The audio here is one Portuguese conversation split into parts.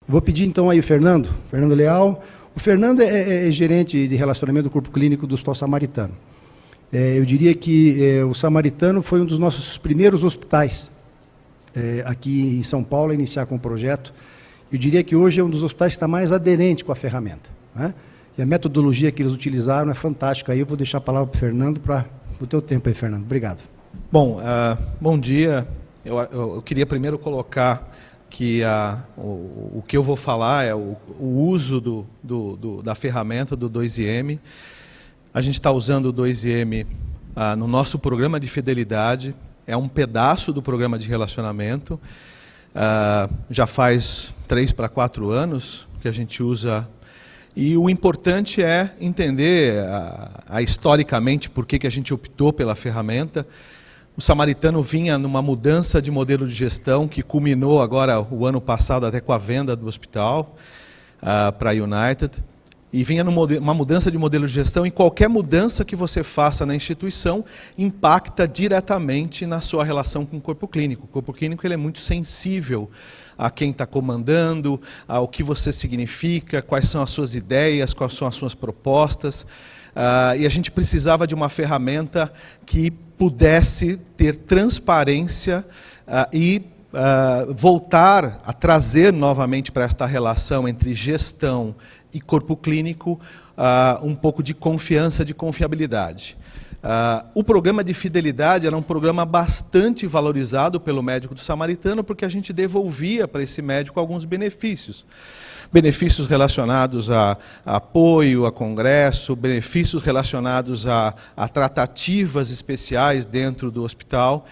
Vou pedir então aí o Fernando Leal. O Fernando é gerente de relacionamento do Corpo Clínico do Hospital Samaritano. Eu diria que o Samaritano foi um dos nossos primeiros hospitais aqui em São Paulo a iniciar com o projeto. Eu diria que hoje é um dos hospitais que está mais aderente com a ferramenta, né? E a metodologia que eles utilizaram é fantástica. Aí eu vou deixar a palavra para o Fernando, para o teu tempo aí, Fernando. Obrigado. Bom, bom dia. Eu queria primeiro colocar que o que eu vou falar é o uso da ferramenta do 2IM. A gente está usando o 2IM no nosso programa de fidelidade, é um pedaço do programa de relacionamento. Já faz 3 para 4 anos que a gente usa, e o importante é entender historicamente por que a gente optou pela ferramenta. O Samaritano vinha numa mudança de modelo de gestão que culminou agora o ano passado até com a venda do hospital para a United, e vinha numa mudança de modelo de gestão, e qualquer mudança que você faça na instituição impacta diretamente na sua relação com o corpo clínico. O corpo clínico ele é muito sensível a quem está comandando, ao que você significa, quais são as suas ideias, quais são as suas propostas, e a gente precisava de uma ferramenta que pudesse ter transparência e voltar a trazer novamente para esta relação entre gestão e corpo clínico um pouco de confiança, de confiabilidade. O programa de fidelidade era um programa bastante valorizado pelo médico do Samaritano, porque a gente devolvia para esse médico alguns benefícios. Benefícios relacionados a apoio, a congresso, benefícios relacionados a tratativas especiais dentro do hospital,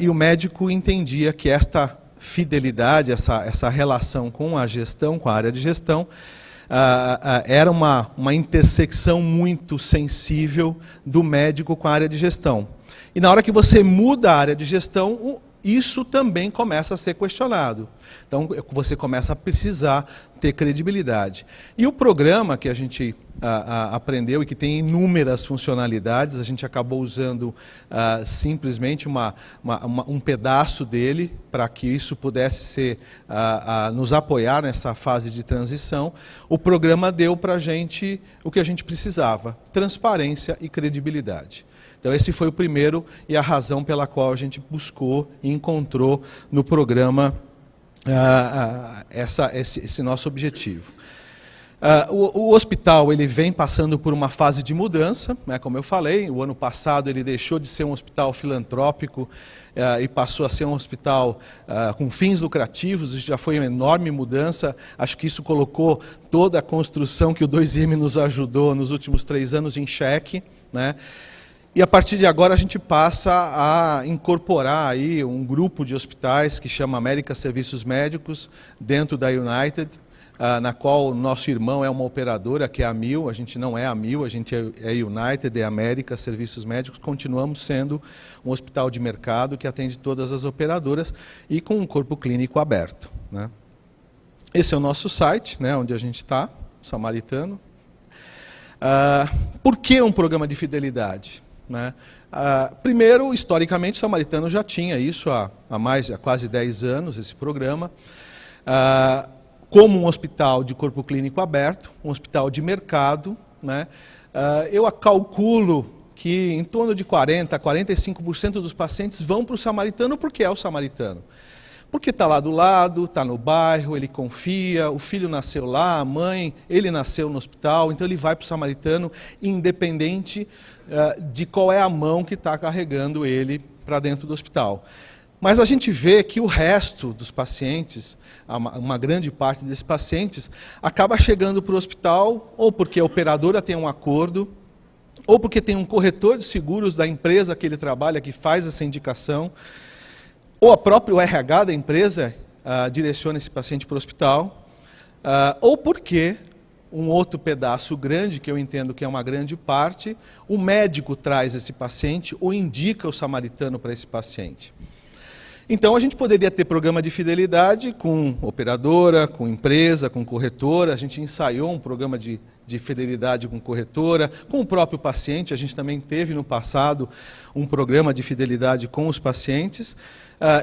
e o médico entendia que esta fidelidade, essa relação com a gestão, com a área de gestão, era uma intersecção muito sensível do médico com a área de gestão. E na hora que você muda a área de gestão, isso também começa a ser questionado. Então, você começa a precisar ter credibilidade. E o programa que a gente aprendeu e que tem inúmeras funcionalidades, a gente acabou usando simplesmente um pedaço dele para que isso pudesse nos apoiar nessa fase de transição. O programa deu para a gente o que a gente precisava: transparência e credibilidade. Então esse foi o primeiro e a razão pela qual a gente buscou e encontrou no programa esse nosso objetivo. O hospital ele vem passando por uma fase de mudança, né, como eu falei. O ano passado ele deixou de ser um hospital filantrópico e passou a ser um hospital com fins lucrativos. Isso já foi uma enorme mudança. Acho que isso colocou toda a construção que o 2IM nos ajudou nos últimos 3 anos em xeque, né? E a partir de agora a gente passa a incorporar aí um grupo de hospitais que chama América Serviços Médicos dentro da United, na qual o nosso irmão é uma operadora, que é a Mil. A gente não é a Mil, a gente é United, é América Serviços Médicos. Continuamos sendo um hospital de mercado que atende todas as operadoras e com um corpo clínico aberto, né? Esse é o nosso site, né, onde a gente está, Samaritano. Por que um programa de fidelidade? Né? Primeiro, historicamente, o Samaritano já tinha isso há quase 10 anos, esse programa, como um hospital de corpo clínico aberto, um hospital de mercado, né? Eu calculo que em torno de 40% a 45% dos pacientes vão para o Samaritano porque é o Samaritano. Porque está lá do lado, está no bairro, ele confia, o filho nasceu lá, a mãe, ele nasceu no hospital, então ele vai para o Samaritano, independente de qual é a mão que está carregando ele para dentro do hospital. Mas a gente vê que o resto dos pacientes, uma grande parte desses pacientes, acaba chegando para o hospital ou porque a operadora tem um acordo, ou porque tem um corretor de seguros da empresa que ele trabalha que faz essa indicação, ou a própria RH da empresa direciona esse paciente para o hospital, ou porque um outro pedaço grande, que eu entendo que é uma grande parte, o médico traz esse paciente ou indica o Samaritano para esse paciente. Então, a gente poderia ter programa de fidelidade com operadora, com empresa, com corretora. A gente ensaiou um programa de fidelidade com corretora, com o próprio paciente. A gente também teve no passado um programa de fidelidade com os pacientes.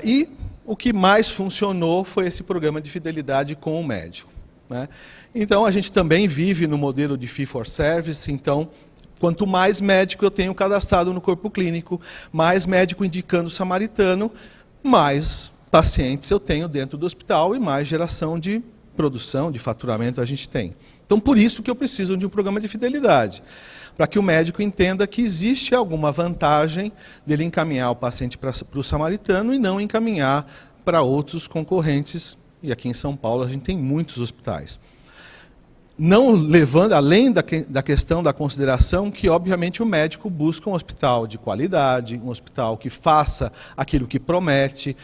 E o que mais funcionou foi esse programa de fidelidade com o médico, né? Então, a gente também vive no modelo de fee for service. Então, quanto mais médico eu tenho cadastrado no corpo clínico, mais médico indicando o samaritano, mais pacientes eu tenho dentro do hospital e mais geração de produção, de faturamento a gente tem. Então, por isso que eu preciso de um programa de fidelidade, para que o médico entenda que existe alguma vantagem dele encaminhar o paciente para o samaritano e não encaminhar para outros concorrentes. E aqui em São Paulo a gente tem muitos hospitais. Não levando, além da questão da consideração que, obviamente, o médico busca um hospital de qualidade, um hospital que faça aquilo que promete,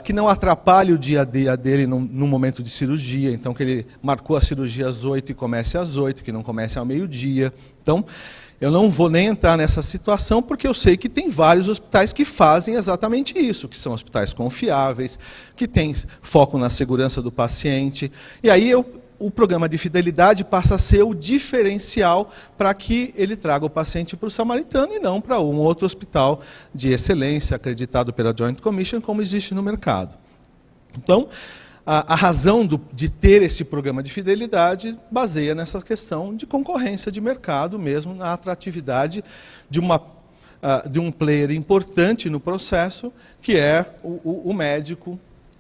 que não atrapalhe o dia a dia dele no momento de cirurgia. Então, que ele marcou a cirurgia às 8 e comece às 8, que não comece ao meio-dia. Então, eu não vou nem entrar nessa situação, porque eu sei que tem vários hospitais que fazem exatamente isso, que são hospitais confiáveis, que têm foco na segurança do paciente. E aí o programa de fidelidade passa a ser o diferencial para que ele traga o paciente para o samaritano e não para um outro hospital de excelência, acreditado pela Joint Commission, como existe no mercado. Então, a razão de ter esse programa de fidelidade baseia nessa questão de concorrência de mercado mesmo, na atratividade de um player importante no processo, que é o médico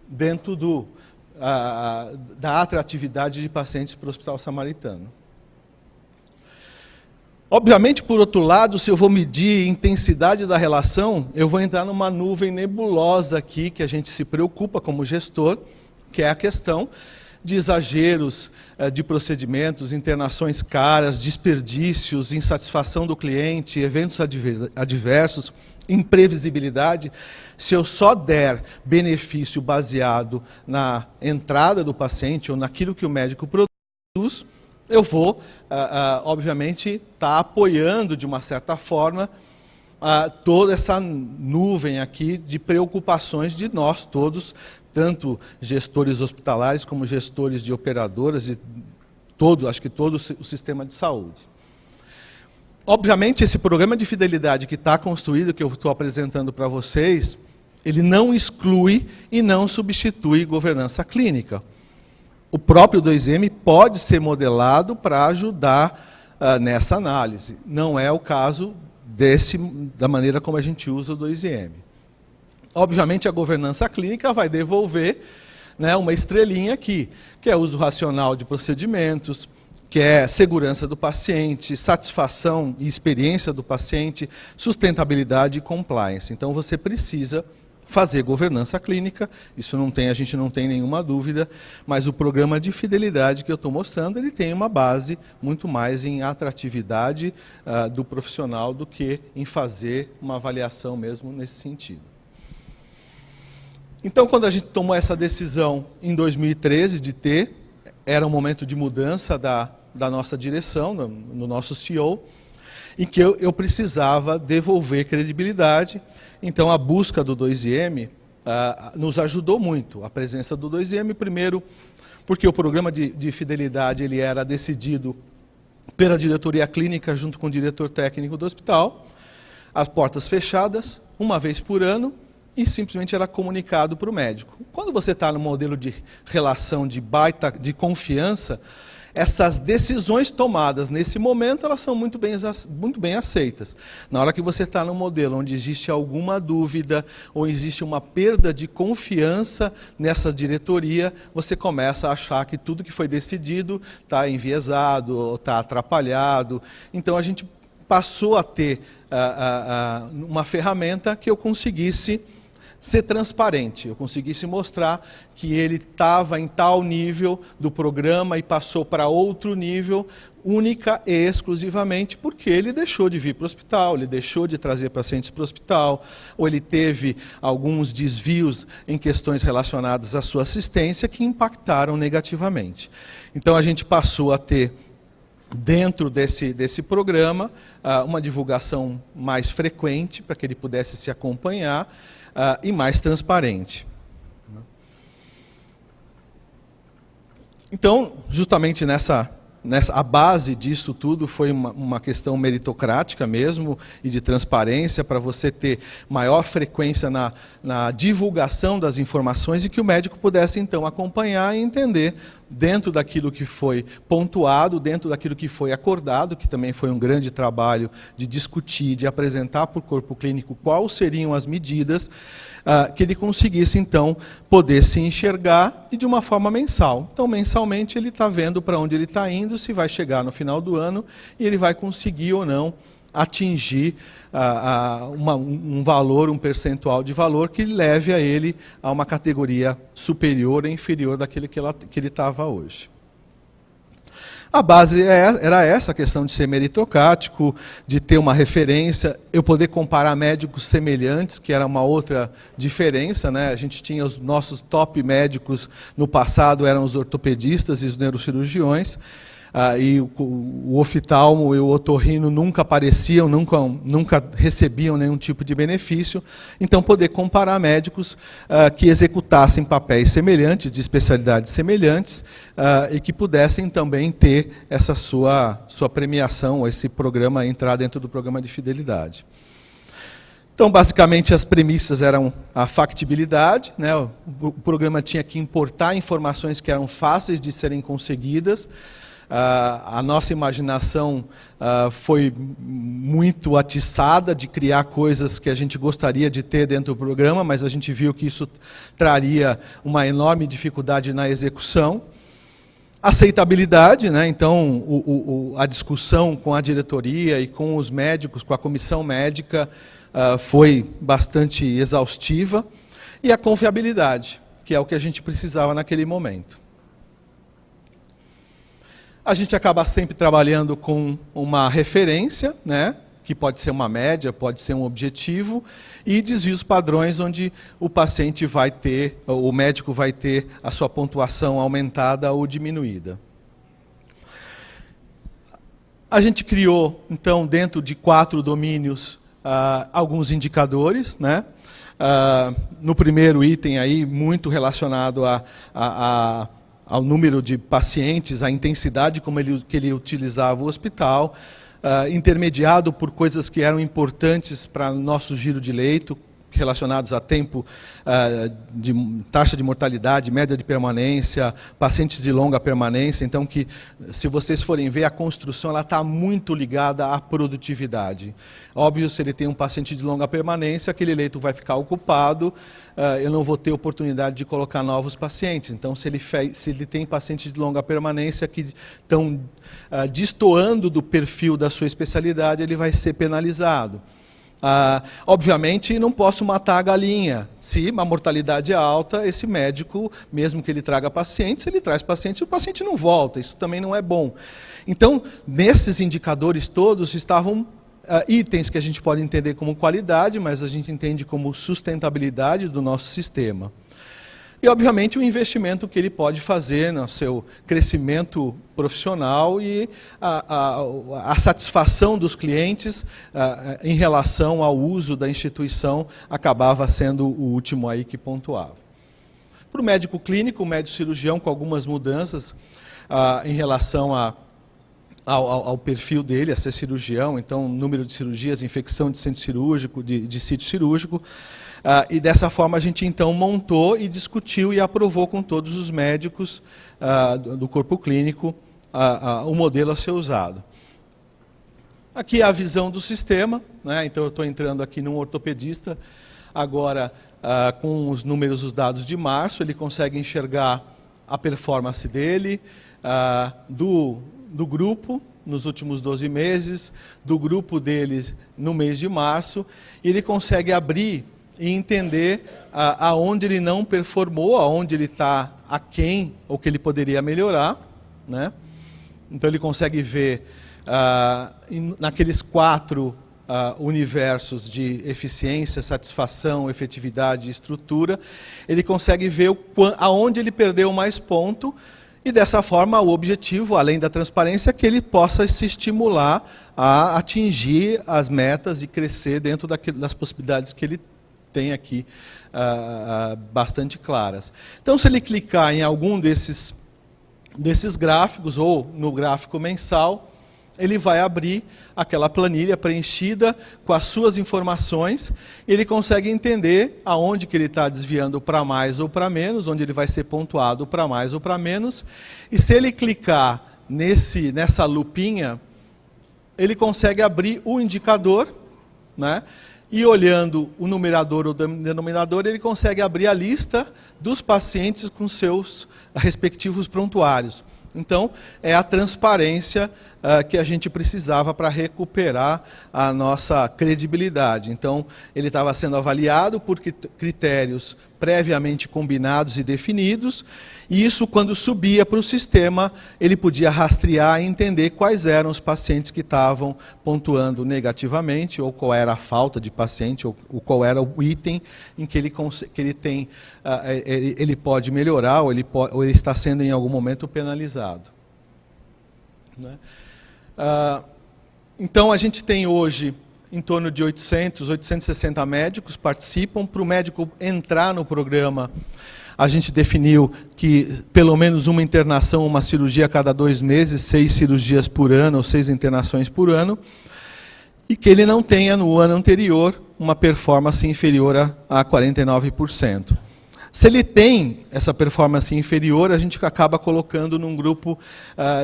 dentro da atratividade de pacientes para o Hospital Samaritano. Obviamente, por outro lado, se eu vou medir a intensidade da relação, eu vou entrar numa nuvem nebulosa aqui, que a gente se preocupa como gestor, que é a questão de exageros de procedimentos, internações caras, desperdícios, insatisfação do cliente, eventos adversos, imprevisibilidade. Se eu só der benefício baseado na entrada do paciente ou naquilo que o médico produz, eu vou, obviamente, estar apoiando, de uma certa forma, toda essa nuvem aqui de preocupações de nós todos, tanto gestores hospitalares como gestores de operadoras e acho que todo o sistema de saúde. Obviamente, esse programa de fidelidade que está construído, que eu estou apresentando para vocês, ele não exclui e não substitui governança clínica. O próprio 2M pode ser modelado para ajudar nessa análise. Não é o caso da maneira como a gente usa o 2M. Obviamente, a governança clínica vai devolver, né, uma estrelinha aqui, que é uso racional de procedimentos, que é segurança do paciente, satisfação e experiência do paciente, sustentabilidade e compliance. Então, você precisa fazer governança clínica, isso a gente não tem nenhuma dúvida, mas o programa de fidelidade que eu estou mostrando, ele tem uma base muito mais em atratividade do profissional do que em fazer uma avaliação mesmo nesse sentido. Então, quando a gente tomou essa decisão em 2013 de era um momento de mudança da nossa direção, no nosso CEO, em que eu precisava devolver credibilidade. Então, a busca do 2M nos ajudou muito. A presença do 2M, primeiro, porque o programa de fidelidade ele era decidido pela diretoria clínica junto com o diretor técnico do hospital, as portas fechadas, uma vez por ano, e simplesmente era comunicado para o médico. Quando você está no modelo de relação de confiança, essas decisões tomadas nesse momento, elas são muito bem aceitas. Na hora que você está no modelo onde existe alguma dúvida, ou existe uma perda de confiança nessa diretoria, você começa a achar que tudo que foi decidido está enviesado, ou está atrapalhado. Então, a gente passou a ter uma ferramenta que eu conseguisse ser transparente, eu conseguisse mostrar que ele estava em tal nível do programa e passou para outro nível, única e exclusivamente porque ele deixou de vir para o hospital, ele deixou de trazer pacientes para o hospital, ou ele teve alguns desvios em questões relacionadas à sua assistência que impactaram negativamente. Então, a gente passou a ter dentro desse programa, uma divulgação mais frequente, para que ele pudesse se acompanhar, e mais transparente. Então, justamente a base disso tudo foi uma questão meritocrática mesmo, e de transparência, para você ter maior frequência na divulgação das informações, e que o médico pudesse, então, acompanhar e entender, dentro daquilo que foi pontuado, dentro daquilo que foi acordado, que também foi um grande trabalho de discutir, de apresentar para o corpo clínico quais seriam as medidas, que ele conseguisse, então, poder se enxergar, e de uma forma mensal. Então, mensalmente, ele está vendo para onde ele está indo, se vai chegar no final do ano, e ele vai conseguir ou não atingir um valor, um percentual de valor que leve a ele a uma categoria superior ou inferior daquele que ele estava hoje. A base era essa, a questão de ser meritocrático, de ter uma referência, eu poder comparar médicos semelhantes, que era uma outra diferença, né? A gente tinha os nossos top médicos no passado, eram os ortopedistas e os neurocirurgiões, e o oftalmo e o otorrino nunca apareciam, nunca recebiam nenhum tipo de benefício. Então, poder comparar médicos que executassem papéis semelhantes, de especialidades semelhantes, e que pudessem também ter essa sua premiação, esse programa, entrar dentro do programa de fidelidade. Então, basicamente, as premissas eram a factibilidade, né? O programa tinha que importar informações que eram fáceis de serem conseguidas. A nossa imaginação foi muito atiçada de criar coisas que a gente gostaria de ter dentro do programa, mas a gente viu que isso traria uma enorme dificuldade na execução. Aceitabilidade, né? Então, a discussão com a diretoria e com os médicos, com a comissão médica, foi bastante exaustiva. E a confiabilidade, que é o que a gente precisava naquele momento. A gente acaba sempre trabalhando com uma referência, né, que pode ser uma média, pode ser um objetivo, e desvios padrões onde o paciente vai ter, o médico vai ter a sua pontuação aumentada ou diminuída. A gente criou, então, dentro de 4 domínios, alguns indicadores, né? No primeiro item aí, muito relacionado ao número de pacientes, à intensidade que ele utilizava o hospital, intermediado por coisas que eram importantes para o nosso giro de leito, relacionados a tempo, de taxa de mortalidade, média de permanência, pacientes de longa permanência. Então, que, se vocês forem ver, a construção ela está muito ligada à produtividade. Óbvio, se ele tem um paciente de longa permanência, aquele leito vai ficar ocupado, eu não vou ter oportunidade de colocar novos pacientes. Então, se ele tem pacientes de longa permanência que estão destoando do perfil da sua especialidade, ele vai ser penalizado. Obviamente, não posso matar a galinha. Se a mortalidade é alta, esse médico, mesmo que ele traga pacientes, ele traz pacientes e o paciente não volta. Isso também não é bom. Então, nesses indicadores todos estavam itens que a gente pode entender como qualidade, mas a gente entende como sustentabilidade do nosso sistema. E, obviamente, o investimento que ele pode fazer no seu crescimento profissional e a satisfação dos clientes em relação ao uso da instituição acabava sendo o último aí que pontuava. Para o médico clínico, o médico cirurgião, com algumas mudanças em relação ao perfil dele, a ser cirurgião, então, número de cirurgias, infecção de centro cirúrgico, de sítio cirúrgico. E dessa forma a gente então montou e discutiu e aprovou com todos os médicos do corpo clínico o modelo a ser usado. Aqui é a visão do sistema, né? Então eu estou entrando aqui num ortopedista, agora com os números, os dados de março, ele consegue enxergar a performance dele, do grupo, nos últimos 12 meses, do grupo deles no mês de março, e ele consegue abrir e entender aonde ele não performou, aonde ele está aquém, ou que ele poderia melhorar, né? Então ele consegue ver naqueles 4 universos de eficiência, satisfação, efetividade e estrutura, ele consegue ver aonde ele perdeu mais ponto E dessa forma, o objetivo, além da transparência, é que ele possa se estimular a atingir as metas e crescer dentro das possibilidades que ele tem aqui bastante claras. Então, se ele clicar em algum desses gráficos, ou no gráfico mensal, ele vai abrir aquela planilha preenchida com as suas informações, e ele consegue entender aonde que ele está desviando para mais ou para menos, onde ele vai ser pontuado para mais ou para menos, e se ele clicar nessa lupinha, ele consegue abrir o indicador, né? E olhando o numerador ou o denominador, ele consegue abrir a lista dos pacientes com seus respectivos prontuários. Então, é a transparência que a gente precisava para recuperar a nossa credibilidade. Então, ele estava sendo avaliado por critérios previamente combinados e definidos, e isso, quando subia para o sistema, ele podia rastrear e entender quais eram os pacientes que estavam pontuando negativamente, ou qual era a falta de paciente, ou qual era o item em que ele pode melhorar, ou ele está sendo em algum momento penalizado. Né? Então, a gente tem hoje em torno de 860 médicos participam. Para o médico entrar no programa, a gente definiu que pelo menos uma internação, uma cirurgia a cada 2 meses, 6 cirurgias por ano, ou 6 internações por ano, e que ele não tenha no ano anterior uma performance inferior a 49%. Se ele tem essa performance inferior, a gente acaba colocando num grupo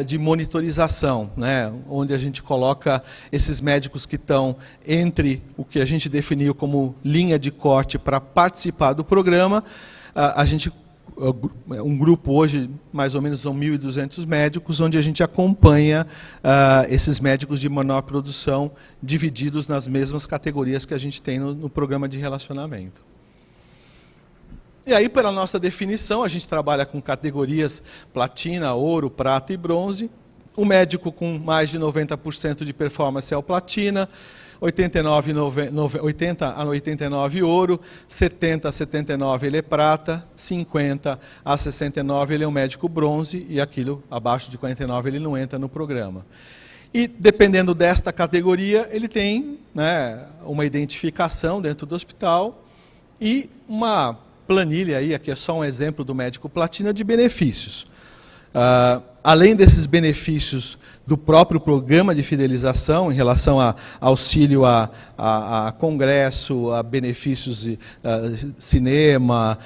de monitorização, né, onde a gente coloca esses médicos que estão entre o que a gente definiu como linha de corte para participar do programa. Um grupo hoje, mais ou menos, são 1.200 médicos, onde a gente acompanha esses médicos de menor produção, divididos nas mesmas categorias que a gente tem no programa de relacionamento. E aí, pela nossa definição, a gente trabalha com categorias platina, ouro, prata e bronze. O médico com mais de 90% de performance é o platina, 80 a 89 ouro, 70 a 79 ele é prata, 50 a 69 ele é um médico bronze, e aquilo abaixo de 49 ele não entra no programa. E, dependendo desta categoria, ele tem, né, uma identificação dentro do hospital e uma planilha aí, aqui é só um exemplo do médico platina, de benefícios. Além desses benefícios do próprio programa de fidelização, em relação a auxílio a congresso, a benefícios de cinema,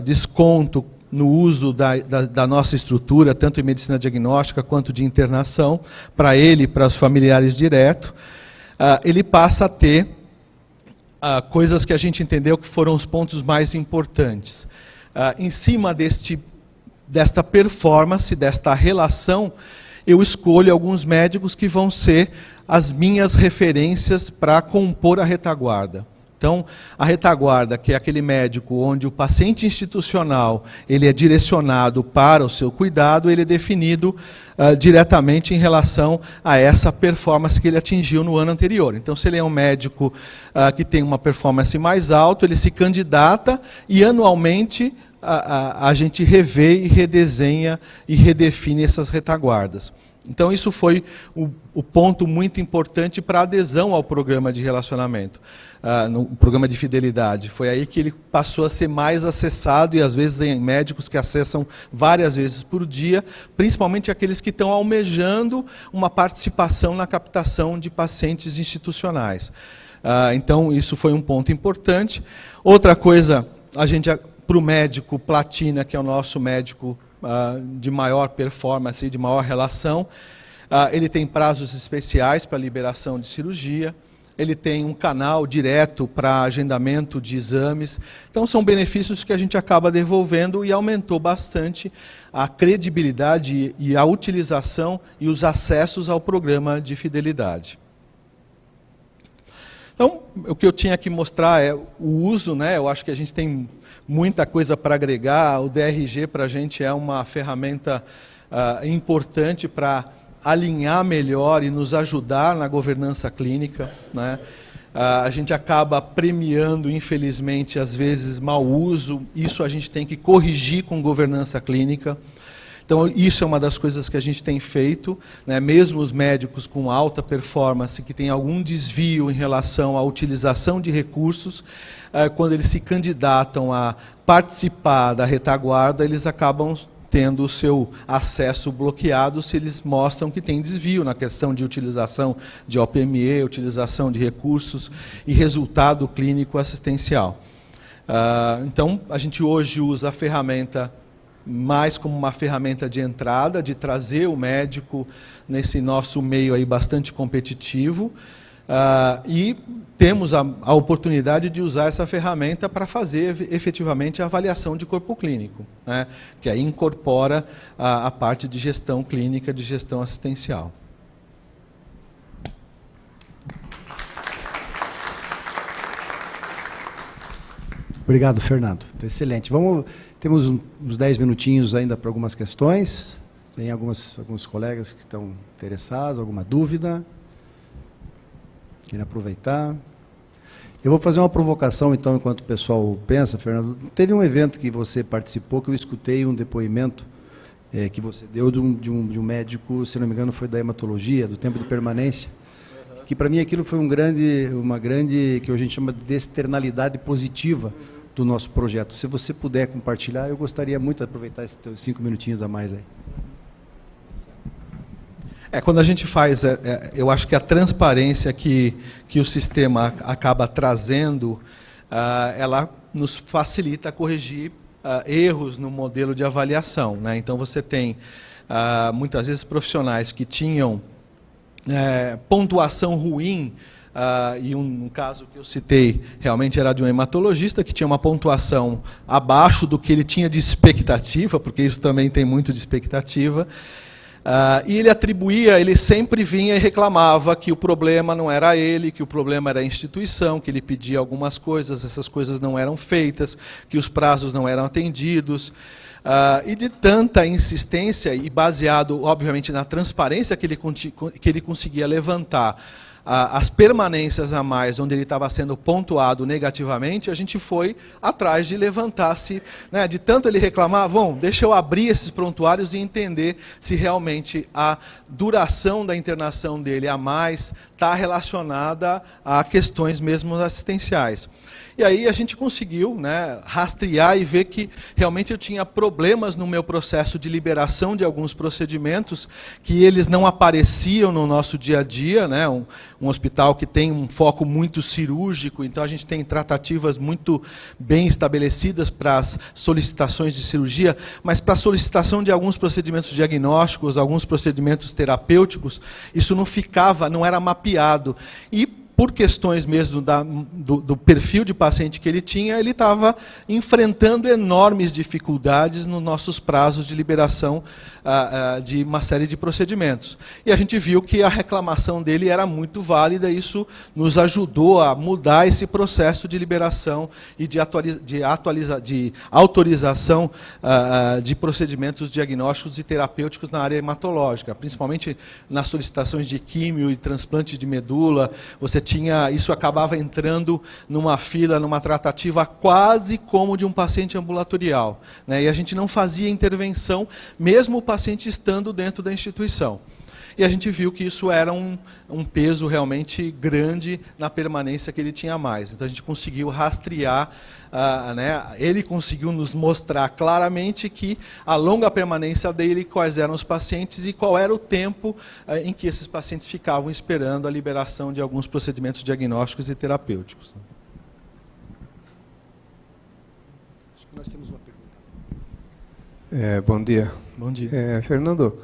desconto no uso da nossa estrutura, tanto em medicina diagnóstica quanto de internação, para ele e para os familiares direto, ele passa a ter coisas que a gente entendeu que foram os pontos mais importantes. Em cima desta performance, desta relação, eu escolho alguns médicos que vão ser as minhas referências para compor a retaguarda. Então, a retaguarda, que é aquele médico onde o paciente institucional ele é direcionado para o seu cuidado, ele é definido diretamente em relação a essa performance que ele atingiu no ano anterior. Então, se ele é um médico que tem uma performance mais alta, ele se candidata e anualmente a gente revê e redesenha e redefine essas retaguardas. Então, isso foi o ponto muito importante para a adesão ao programa de relacionamento, no programa de fidelidade. Foi aí que ele passou a ser mais acessado, e às vezes tem médicos que acessam várias vezes por dia, principalmente aqueles que estão almejando uma participação na captação de pacientes institucionais. Então, isso foi um ponto importante. Outra coisa, para o médico platina, que é o nosso médico de maior performance e de maior relação, ele tem prazos especiais para liberação de cirurgia, ele tem um canal direto para agendamento de exames. Então, são benefícios que a gente acaba devolvendo, e aumentou bastante a credibilidade e a utilização e os acessos ao programa de fidelidade. Então, o que eu tinha que mostrar é o uso, né? Eu acho que a gente tem muita coisa para agregar. O DRG para a gente é uma ferramenta importante para alinhar melhor e nos ajudar na governança clínica, né? A gente acaba premiando, infelizmente, às vezes, mau uso. Isso a gente tem que corrigir com governança clínica. Então, isso é uma das coisas que a gente tem feito, né? Mesmo os médicos com alta performance, que têm algum desvio em relação à utilização de recursos, quando eles se candidatam a participar da retaguarda, eles acabam tendo o seu acesso bloqueado se eles mostram que tem desvio na questão de utilização de OPME, utilização de recursos e resultado clínico assistencial. Então, a gente hoje usa a ferramenta mais como uma ferramenta de entrada, de trazer o médico nesse nosso meio aí bastante competitivo, e temos a oportunidade de usar essa ferramenta para fazer efetivamente a avaliação de corpo clínico, né? Que aí incorpora a parte de gestão clínica, de gestão assistencial. Obrigado, Fernando. Excelente. Temos uns 10 minutinhos ainda para algumas questões. Tem alguns colegas que estão interessados, alguma dúvida? Querem aproveitar? Eu vou fazer uma provocação, então, enquanto o pessoal pensa, Fernando. Teve um evento que você participou, que eu escutei um depoimento que você deu de um médico, se não me engano, foi da hematologia, do tempo de permanência, que para mim aquilo foi uma grande, que a gente chama de externalidade positiva do nosso projeto. Se você puder compartilhar, eu gostaria muito de aproveitar esses 5 minutinhos a mais aí. Quando a gente faz, eu acho que a transparência que o sistema acaba trazendo, ela nos facilita corrigir erros no modelo de avaliação, né? Então, você tem, muitas vezes, profissionais que tinham pontuação ruim, e um caso que eu citei realmente era de um hematologista que tinha uma pontuação abaixo do que ele tinha de expectativa, porque isso também tem muito de expectativa, e ele sempre vinha e reclamava que o problema não era ele, que o problema era a instituição, que ele pedia algumas coisas, essas coisas não eram feitas, que os prazos não eram atendidos. E de tanta insistência, e baseado, obviamente, na transparência que ele conseguia levantar, as permanências a mais, onde ele estava sendo pontuado negativamente, a gente foi atrás de levantar-se, né? De tanto ele reclamar, bom, deixa eu abrir esses prontuários e entender se realmente a duração da internação dele a mais está relacionada a questões mesmo assistenciais. E aí a gente conseguiu, né, rastrear e ver que realmente eu tinha problemas no meu processo de liberação de alguns procedimentos, que eles não apareciam no nosso dia a dia, né? Um hospital que tem um foco muito cirúrgico, então a gente tem tratativas muito bem estabelecidas para as solicitações de cirurgia, mas para a solicitação de alguns procedimentos diagnósticos, alguns procedimentos terapêuticos, isso não era mapeado. E por questões mesmo do perfil de paciente que ele tinha, ele estava enfrentando enormes dificuldades nos nossos prazos de liberação de uma série de procedimentos. E a gente viu que a reclamação dele era muito válida, e isso nos ajudou a mudar esse processo de liberação e de autorização de procedimentos diagnósticos e terapêuticos na área hematológica, principalmente nas solicitações de químio e transplante de medula. Isso acabava entrando numa fila, numa tratativa quase como de um paciente ambulatorial, né? E a gente não fazia intervenção, mesmo o paciente estando dentro da instituição. E a gente viu que isso era um peso realmente grande na permanência que ele tinha mais. Então a gente conseguiu rastrear, né? Ele conseguiu nos mostrar claramente que a longa permanência dele, quais eram os pacientes e qual era o tempo em que esses pacientes ficavam esperando a liberação de alguns procedimentos diagnósticos e terapêuticos. Acho que nós temos uma pergunta. Bom dia. Bom dia. Fernando,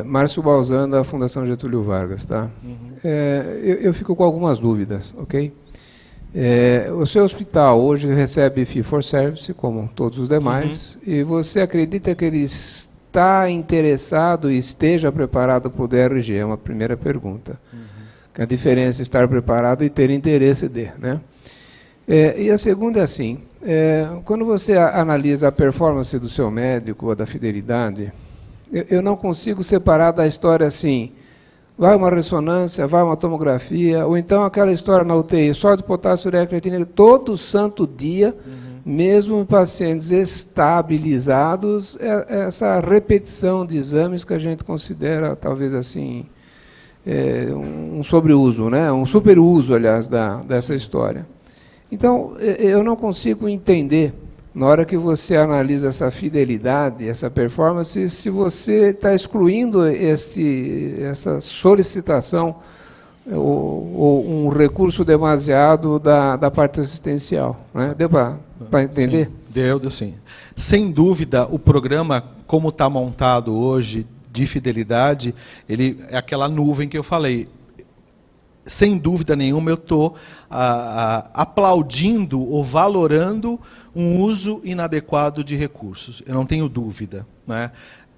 Márcio Balzan, da Fundação Getúlio Vargas, tá? Uhum. Eu fico com algumas dúvidas, ok? O seu hospital hoje recebe fee for service, como todos os demais, e você acredita que ele está interessado e esteja preparado para o DRG? É uma primeira pergunta. Que a diferença é estar preparado e ter interesse de, né? E a segunda é assim, quando você analisa a performance do seu médico, ou da fidelidade, eu não consigo separar da história assim, vai uma ressonância, vai uma tomografia, ou então aquela história na UTI, só de potássio, ureia, creatinina, todo santo dia, mesmo em pacientes estabilizados, essa repetição de exames que a gente considera, talvez assim, um sobreuso, né? Um superuso, aliás, dessa história. Então, eu não consigo entender, na hora que você analisa essa fidelidade, essa performance, se você está excluindo essa solicitação ou um recurso demasiado da parte assistencial. Né? Deu para entender? Sim, deu sim. Sem dúvida, o programa, como está montado hoje, de fidelidade, ele é aquela nuvem que eu falei. Sem dúvida nenhuma, eu estou aplaudindo ou valorando um uso inadequado de recursos. Eu não tenho dúvida. Né?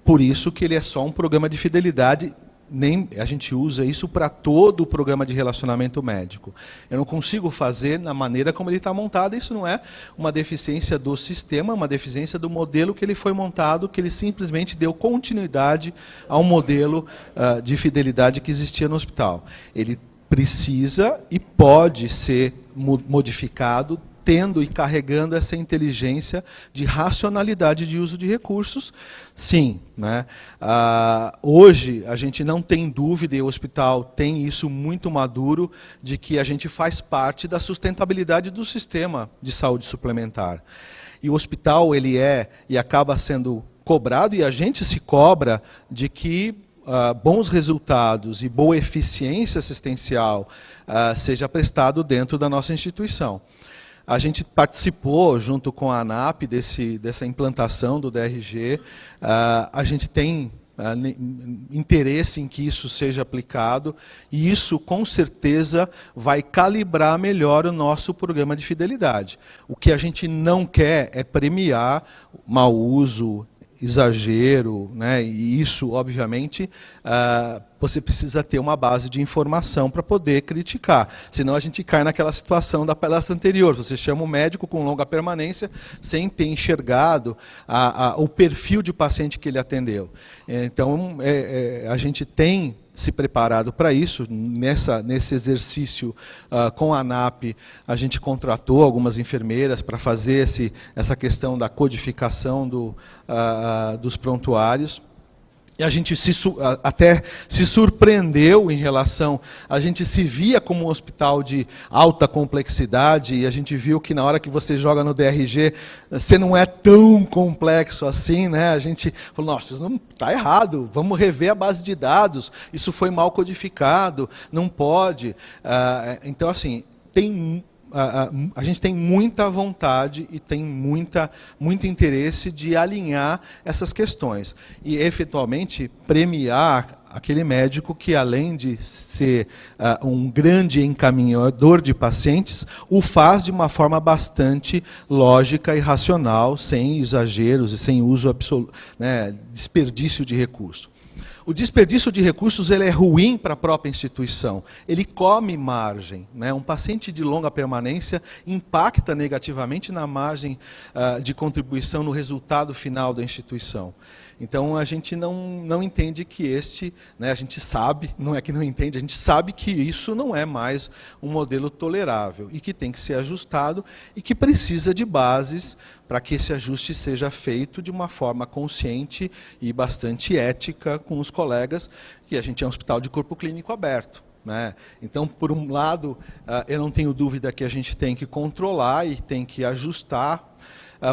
Por isso que ele é só um programa de fidelidade. Nem a gente usa isso para todo o programa de relacionamento médico. Eu não consigo fazer na maneira como ele está montado. Isso não é uma deficiência do sistema, uma deficiência do modelo que ele foi montado, que ele simplesmente deu continuidade ao modelo de fidelidade que existia no hospital. Ele precisa e pode ser modificado, tendo e carregando essa inteligência de racionalidade de uso de recursos, sim. Né? Hoje, a gente não tem dúvida, e o hospital tem isso muito maduro, de que a gente faz parte da sustentabilidade do sistema de saúde suplementar. E o hospital, ele e acaba sendo cobrado, e a gente se cobra de que bons resultados e boa eficiência assistencial seja prestado dentro da nossa instituição. A gente participou, junto com a ANAP, dessa implantação do DRG. A gente tem interesse em que isso seja aplicado, e isso, com certeza, vai calibrar melhor o nosso programa de fidelidade. O que a gente não quer é premiar mau uso, exagero, né? E isso, obviamente, você precisa ter uma base de informação para poder criticar. Senão a gente cai naquela situação da palestra anterior. Você chama um médico com longa permanência sem ter enxergado o perfil de paciente que ele atendeu. Então, a gente tem se preparado para isso. Nesse exercício com a ANAP, a gente contratou algumas enfermeiras para fazer essa questão da codificação dos prontuários. E a gente até se surpreendeu em relação... A gente se via como um hospital de alta complexidade, e a gente viu que na hora que você joga no DRG, você não é tão complexo assim. Né? A gente falou, nossa, isso não está errado, vamos rever a base de dados, isso foi mal codificado, não pode. Então, assim, a gente tem muita vontade e tem muito interesse de alinhar essas questões. E, efetualmente, premiar aquele médico que, além de ser um grande encaminhador de pacientes, o faz de uma forma bastante lógica e racional, sem exageros e sem uso absoluto, né, desperdício de recurso. O desperdício de recursos ele é ruim para a própria instituição. Ele come margem. Né? Um paciente de longa permanência impacta negativamente na margem de contribuição no resultado final da instituição. Então, a gente não entende que né, a gente sabe, não é que não entende, a gente sabe que isso não é mais um modelo tolerável e que tem que ser ajustado e que precisa de bases para que esse ajuste seja feito de uma forma consciente e bastante ética com os colegas, que a gente é um hospital de corpo clínico aberto. Né? Então, por um lado, eu não tenho dúvida que a gente tem que controlar e tem que ajustar.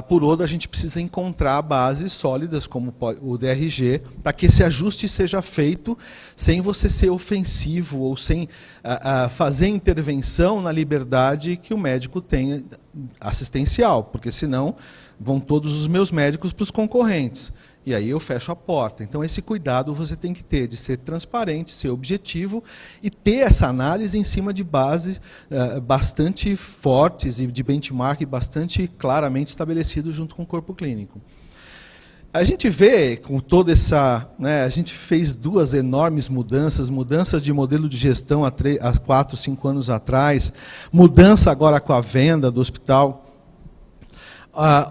Por outro, a gente precisa encontrar bases sólidas, como o DRG, para que esse ajuste seja feito sem você ser ofensivo ou sem fazer intervenção na liberdade que o médico tem assistencial, porque senão vão todos os meus médicos para os concorrentes. E aí eu fecho a porta. Então, esse cuidado você tem que ter de ser transparente, ser objetivo e ter essa análise em cima de bases bastante fortes e de benchmark bastante claramente estabelecido junto com o corpo clínico. A gente vê com toda essa... Né, a gente fez duas enormes mudanças de modelo de gestão há 4, 5 anos atrás, mudança agora com a venda do hospital.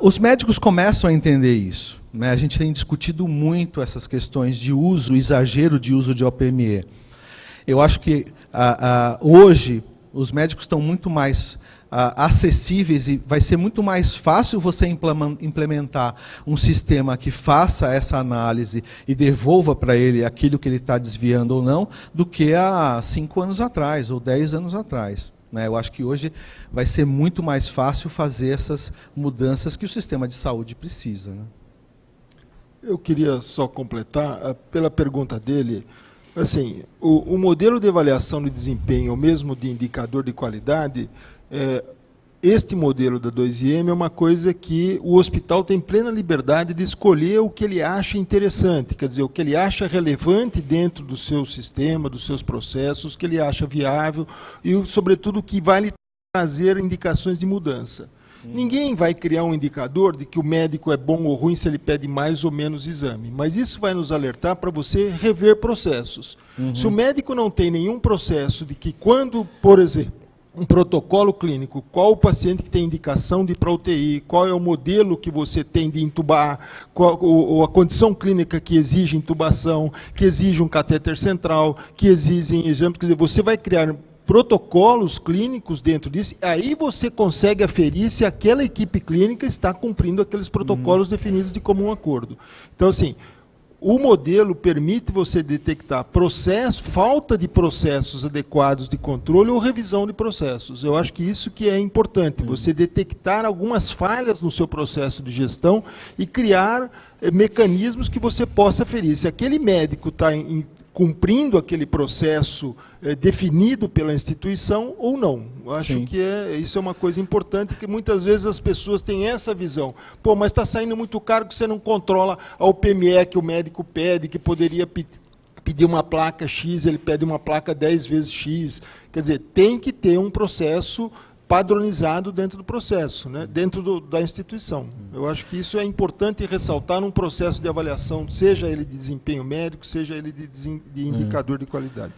Os médicos começam a entender isso. Né? A gente tem discutido muito essas questões de uso, exagero de uso de OPME. Eu acho que hoje os médicos estão muito mais acessíveis e vai ser muito mais fácil você implementar um sistema que faça essa análise e devolva para ele aquilo que ele está desviando ou não, do que há 5 anos atrás ou 10 anos atrás. Eu acho que hoje vai ser muito mais fácil fazer essas mudanças que o sistema de saúde precisa. Eu queria só completar, pela pergunta dele, assim, o modelo de avaliação de desempenho, ou mesmo de indicador de qualidade, este modelo da 2IM é uma coisa que o hospital tem plena liberdade de escolher o que ele acha interessante, quer dizer, o que ele acha relevante dentro do seu sistema, dos seus processos, o que ele acha viável e, sobretudo, o que vai lhe trazer indicações de mudança. Ninguém vai criar um indicador de que o médico é bom ou ruim se ele pede mais ou menos exame, mas isso vai nos alertar para você rever processos. Se o médico não tem nenhum processo de que quando, por exemplo, um protocolo clínico, qual o paciente que tem indicação de ir para UTI, qual é o modelo que você tem de intubar, ou a condição clínica que exige intubação, que exige um catéter central, que exigem exames, quer dizer, você vai criar protocolos clínicos dentro disso, aí você consegue aferir se aquela equipe clínica está cumprindo aqueles protocolos definidos de comum acordo. Então, assim, o modelo permite você detectar falta de processos adequados de controle ou revisão de processos. Eu acho que isso que é importante, você detectar algumas falhas no seu processo de gestão e criar mecanismos que você possa aferir. Se aquele médico está cumprindo aquele processo definido pela instituição ou não. Acho que isso é uma coisa importante, que muitas vezes as pessoas têm essa visão. Pô, mas está saindo muito caro que você não controla a UPME que o médico pede, que poderia pedir uma placa X, ele pede uma placa 10 vezes X. Quer dizer, tem que ter um processo padronizado dentro do processo, dentro da instituição. Eu acho que isso é importante ressaltar num processo de avaliação, seja ele de desempenho médico, seja ele de indicador de qualidade.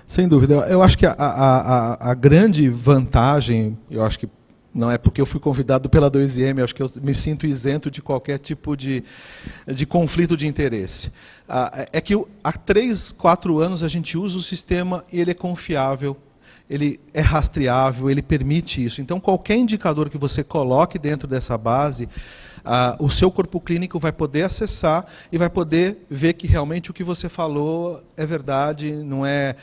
Sem dúvida. Eu acho que a grande vantagem, eu acho que não é porque eu fui convidado pela 2IM, eu acho que eu me sinto isento de qualquer tipo de conflito de interesse. É que há 3, 4 anos a gente usa o sistema e ele é confiável, ele é rastreável, ele permite isso. Então, qualquer indicador que você coloque dentro dessa base, o seu corpo clínico vai poder acessar e vai poder ver que realmente o que você falou é verdade, não é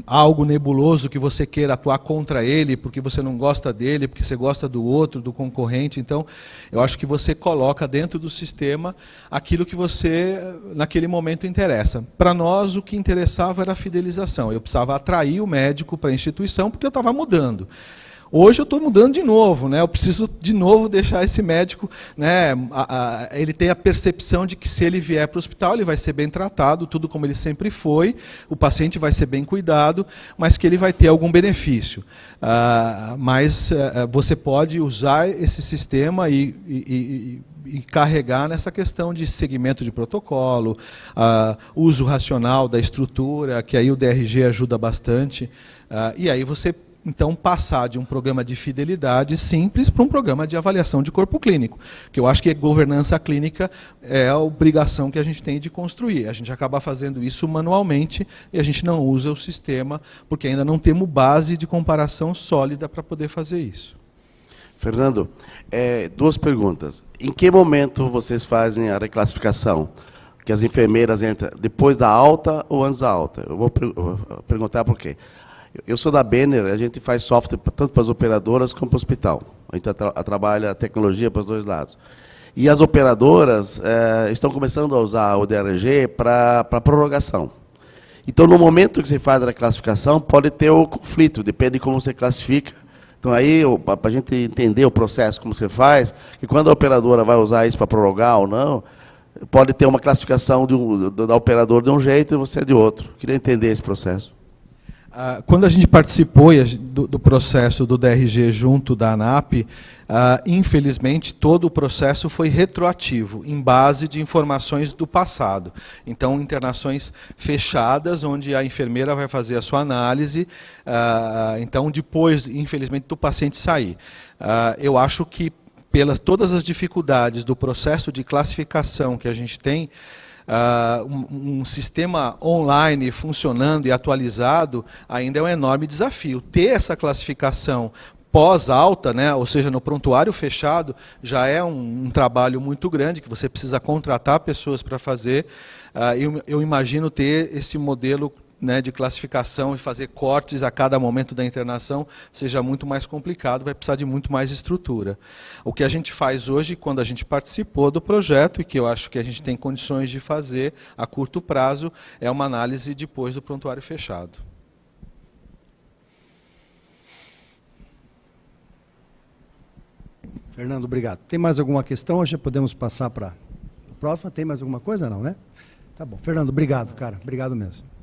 algo nebuloso que você queira atuar contra ele, porque você não gosta dele, porque você gosta do outro, do concorrente. Então, eu acho que você coloca dentro do sistema aquilo que você, naquele momento, interessa. Para nós, o que interessava era a fidelização. Eu precisava atrair o médico para a instituição, porque eu estava mudando. Hoje eu estou mudando de novo, eu preciso de novo deixar esse médico, ele tem a percepção de que se ele vier para o hospital ele vai ser bem tratado, tudo como ele sempre foi, o paciente vai ser bem cuidado, mas que ele vai ter algum benefício. Mas você pode usar esse sistema e carregar nessa questão de segmento de protocolo, uso racional da estrutura, que aí o DRG ajuda bastante, e aí você então passar de um programa de fidelidade simples para um programa de avaliação de corpo clínico, que eu acho que governança clínica é a obrigação que a gente tem de construir. A gente acaba fazendo isso manualmente e a gente não usa o sistema, porque ainda não temos base de comparação sólida para poder fazer isso. Fernando, 2 perguntas. Em que momento vocês fazem a reclassificação? Que as enfermeiras entram depois da alta ou antes da alta? Eu vou perguntar por quê. Eu sou da Benner, a gente faz software tanto para as operadoras como para o hospital. A gente trabalha tecnologia para os 2 lados. E as operadoras estão começando a usar o DRG para prorrogação. Então, no momento que você faz a classificação, pode ter o conflito, depende de como você classifica. Então, aí, para a gente entender o processo, como você faz, que quando a operadora vai usar isso para prorrogar ou não, pode ter uma classificação da operadora de um jeito e você de outro. Queria entender esse processo. Quando a gente participou do processo do DRG junto da ANAP, infelizmente todo o processo foi retroativo, em base de informações do passado. Então, internações fechadas, onde a enfermeira vai fazer a sua análise, então depois, infelizmente, do paciente sair. Eu acho que, pelas todas as dificuldades do processo de classificação que a gente tem, um sistema online funcionando e atualizado ainda é um enorme desafio. Ter essa classificação pós-alta, né, ou seja, no prontuário fechado, já é um trabalho muito grande, que você precisa contratar pessoas para fazer. Eu imagino ter esse modelo, né, de classificação e fazer cortes a cada momento da internação seja muito mais complicado, vai precisar de muito mais estrutura. O que a gente faz hoje, quando a gente participou do projeto, e que eu acho que a gente tem condições de fazer a curto prazo, é uma análise depois do prontuário fechado. Fernando, obrigado. Tem mais alguma questão? Hoje podemos passar para a próxima? Tem mais alguma coisa? Não, né? Tá bom. Fernando, obrigado, cara. Obrigado mesmo.